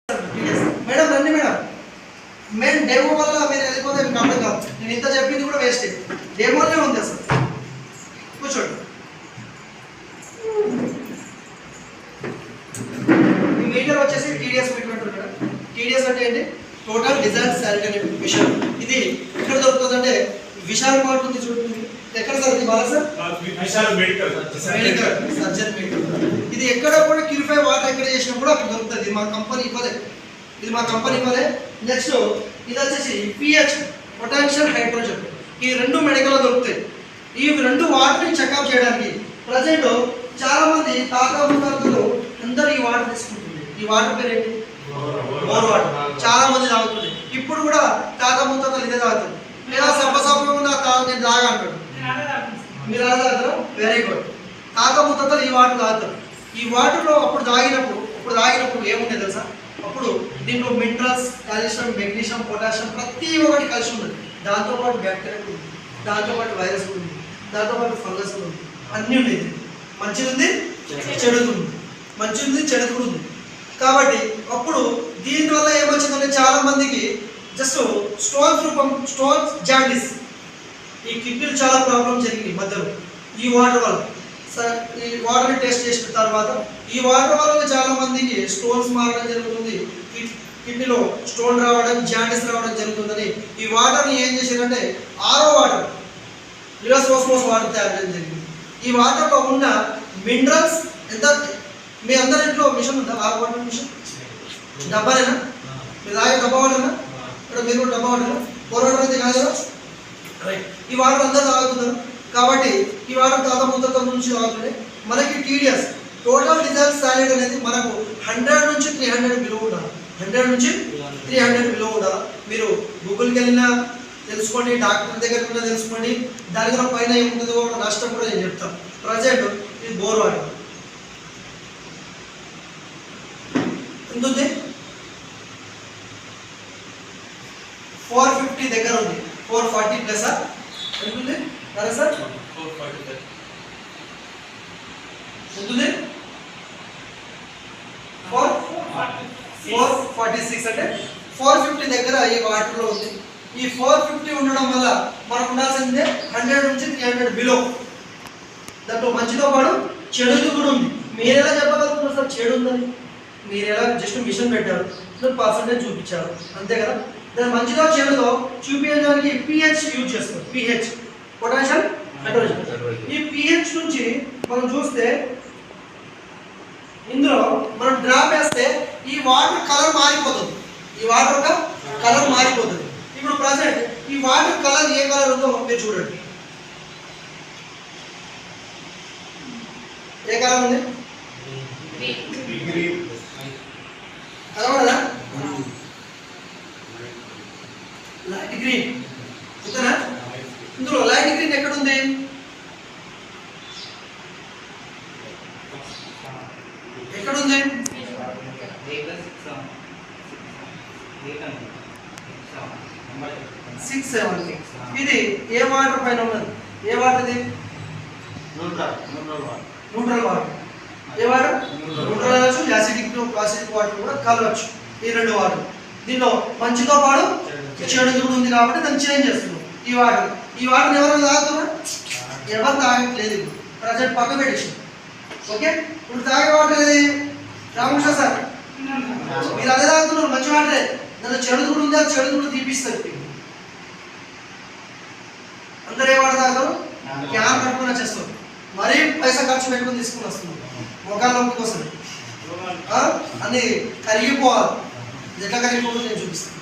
Madam రండి madam. మేము demo వల్ల మీరు వెళ్ళిపోతే మీకు అర్థం కాదు. నేను ఇంత చెప్పింది కూడా వేస్ట్. డెమోనే ఉంది అసలు. కూర్చోండి. ఈ మీటర్ వచ్చేసి టీడీఎస్ మీటర్ అంటారు మేడం. టీడీఎస్ అంటే ఏంటి? టోటల్ డిజైన్ శాలరీ అనే విషయం. ఇది ఎక్కడ దొరుకుతుందంటే విశాల్ మార్ట్ ఉంది చూడండి. ఎక్కడ సార్ ఇది? బాగా sir Vishal medical surgeon medical. ఇది ఎక్కడ కూడా క్యూరిఫై వాటర్ ఎక్కడ చేసినా కూడా అక్కడ దొరుకుతుంది. ఇది మా కంపెనీ ఇవ్వలే. నెక్స్ట్ ఇది వచ్చేసి పిహెచ్ పొటాన్షియల్ హైడ్రోజన్. ఈ రెండు మెడికల్లో దొరుకుతాయి. ఈ రెండు వాటర్ని చెకప్ చేయడానికి ప్రజెంట్ చాలా మంది తాతా ముత్తాతలు అందరూ ఈ వాటర్ తీసుకుంటుంది. ఈ వాటర్ పేరు ఏంటి? Bore water. చాలా మంది తాగుతుంది. ఇప్పుడు కూడా తాతా ముత్తాతలు ఇదే తాగుతుంది. లేదా సప్పసప్పకుండా నేను తాగా అంటాడు. మీరు అలా తాగుతారు? Very good. తాతా ముత్తాతలు ఈ వాటర్ తాగుతారు. ఈ వాటర్లో అప్పుడు తాగినప్పుడు ఏముండే తెలుసా? అప్పుడు దీంట్లో మినరల్స్, కాల్షియం, మెగ్నీషియం, పొటాషియం ప్రతి ఒక్కటి కలిసి ఉంటుంది. దాంతోపాటు బ్యాక్టీరియా ఉంది, దాంతోపాటు వైరస్ ఉంది, దాంతోపాటు ఫంగస్ ఉంది, అన్నీ ఉండేది. మంచిది ఉంది, చెడుది ఉంది. మంచిది ఉంది, చెడుది కూడా ఉంది. కాబట్టి అప్పుడు దీనివల్ల ఏమొచ్చిందంటే చాలా మందికి జస్ట్ స్టోన్స్ జాండిస్, ఈ కిడ్నీలు చాలా ప్రాబ్లం జరిగింది మధ్యలో ఈ వాటర్ వల్ల. ఈ వాటర్ని టెస్ట్ చేసిన తర్వాత ఈ వాటర్ వల్ల చాలా మందికి స్టోన్స్ మారడం జరుగుతుంది. కిడ్నీలో స్టోన్ రావడం, జాండిస్ రావడం జరుగుతుందని ఈ వాటర్ని ఏం చేశారంటే ఆరో వాటర్, రివర్స్ ఓస్మోస్ వాటర్ తయారు చేయడం జరిగింది. ఈ వాటర్లో ఉన్న మినరల్స్ ఎంత, మీ అందరింట్లో మిషన్ ఉందా? RO water machine డబ్బానేనా? మీరు తాగే డబ్బా వాటర్నా? ఇక్కడ మీరు కూడా డబ్బా వాటర్నా? ఫోర్ వాటర్ అయితే కాదు కదా. రైట్. ఈ వాటర్ అందరూ తాగుతున్నారు కాబట్టి ఈ వాటర్ తాత ముత్తల నుంచి తాగుతుంది. మనకి టీడీఎస్ టోటల్ డిజైన్ సాలిడ్ అనేది మనకు 100 నుంచి 300 బిలో ఉండాలి. 100 నుంచి 300 బిలో ఉండాలి. మీరు గూగుల్కి వెళ్ళినా తెలుసుకోండి, డాక్టర్ దగ్గర కూడా తెలుసుకోండి. దాని దగ్గర పైన ఏముంటుందో నష్టం కూడా నేను చెప్తాను. ప్రజెంట్ ఇది బోర్ వాటర్ ఎంత ఉంది? 450 దగ్గర ఉంది. 440 ప్లస్ ఎంత ఉంది సార్? 446 అంటే 450 దగ్గర ఈ వాటర్లో ఉంది. ఈ 450 ఉండడం వల్ల మనకు ఉండాల్సిందే 100 నుంచి 300 బిలో. దాంట్లో మంచితో పాటు చెడుది కూడా ఉంది. మీరు ఎలా చెప్పగలుగుతున్నారు సార్ చెడు ఉందని? మీరు ఎలా జస్ట్ మిషన్ పెట్టారు, పర్సంటేజ్ చూపించారు, అంతే కదా. దాని మంచిదో చెడుదో చూపించడానికి పిహెచ్ యూజ్ చేస్తారు. PH potassium hydrogen. ఈ పిహెచ్ నుంచి మనం చూస్తే ఇందులో మనం డ్రాప్ వేస్తే ఈ వాటర్ కలర్ మారిపోతుంది. ఇప్పుడు ప్రజెంట్ ఈ వాటర్ కలర్ ఏ కలర్ ఉందో మీరు చూడండి. ఏ కలర్ ఉంది? అదవడదా? Light green. ఓకేనా? ఇందులో లైట్ గ్రీన్ ఎక్కడ ఉంది? ఎక్కడుంది? 670. ఇది ఏ వాటర్ పైన ఉన్నది? ఏ వాటర్ ఇది? Neutral water. ఏ వాటర్? న్యూట్రల్ అనొచ్చు, యాసిడిక్ వాటర్ కూడా కలవచ్చు. ఈ రెండు వాటర్. దీనిలో మంచితో పాటు చెడు కూడా ఉంది కాబట్టి దాన్ని చేంజ్ చేస్తున్నాం. ఈ వాటర్ ఎవరైనా తాగుతున్నా? ఎవరు తాగట్లేదు. ప్రజెంట్ పక్క పెట్టేసి. ఓకే. ఇప్పుడు తాగే వాటర్ ఏది? రామకృష్ణ సార్ మీరు అదే తాగుతున్నారు, మంచి వాటరే. దాంట్లో చెడు కూడా ఉంది, ఆ చెడు కూడా తీపిస్తారు. అందరూ ఏ వాటర్ తాగుతారు? క్యాన్ కట్టుకుని వచ్చేస్తారు. మరీ పైసా ఖర్చు పెట్టుకుని తీసుకుని వస్తున్నారు. మొఖాల నొప్పికి వస్తుంది, అన్ని కరిగిపోవాలి. ఎట్లా కరిగిపోతుంది నేను చూపిస్తాను.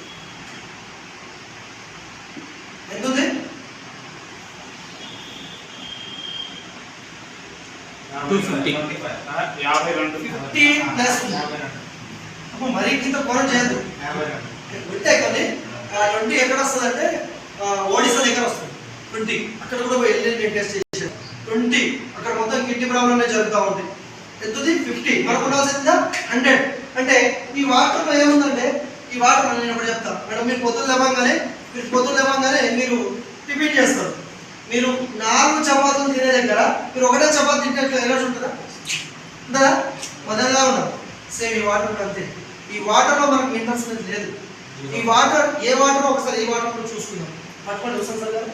ఎంత ఉంది? 50 ప్లస్. అప్పుడు మరీ ఇంత కొరం చేయద్దు. వింటే కొన్ని 20 ఎక్కడ వస్తుంది అంటే ఒడిశా దగ్గర వస్తుంది. 20 అక్కడ కూడా వెళ్ళి నేను టెస్ట్ చేశాను. 20 అక్కడ మొత్తం కిడ్నీ ప్రాబ్లమ్లే జరుగుతూ ఉంటాయి. ఎంతుంది? 50. మనకు ఉండాల్సిందా 100. అంటే ఈ వాటర్లో ఏముందంటే ఈ వాటర్ నేను ఇప్పుడు చెప్తాను మేడం. మీరు పొద్దున్న లేవగానే మీరు టిఫిన్ చేస్తారు. మీరు 4 చపాతీలు తినే దగ్గర మీరు ఒకటే చపాతీ తింటే ఎలా ఉంటుందా? ఉంటుందా? మొదలుగా ఉన్నారు. సేమ్ ఈ వాటర్ అంతే. ఈ వాటర్లో మనకు మినరల్స్ అనేది లేదు. ఈ వాటర్ ఏ వాటర్ ఒకసారి ఈ వాటర్ చూసుకుందాం. పట్టుకోండి వస్తాం సార్ గారు.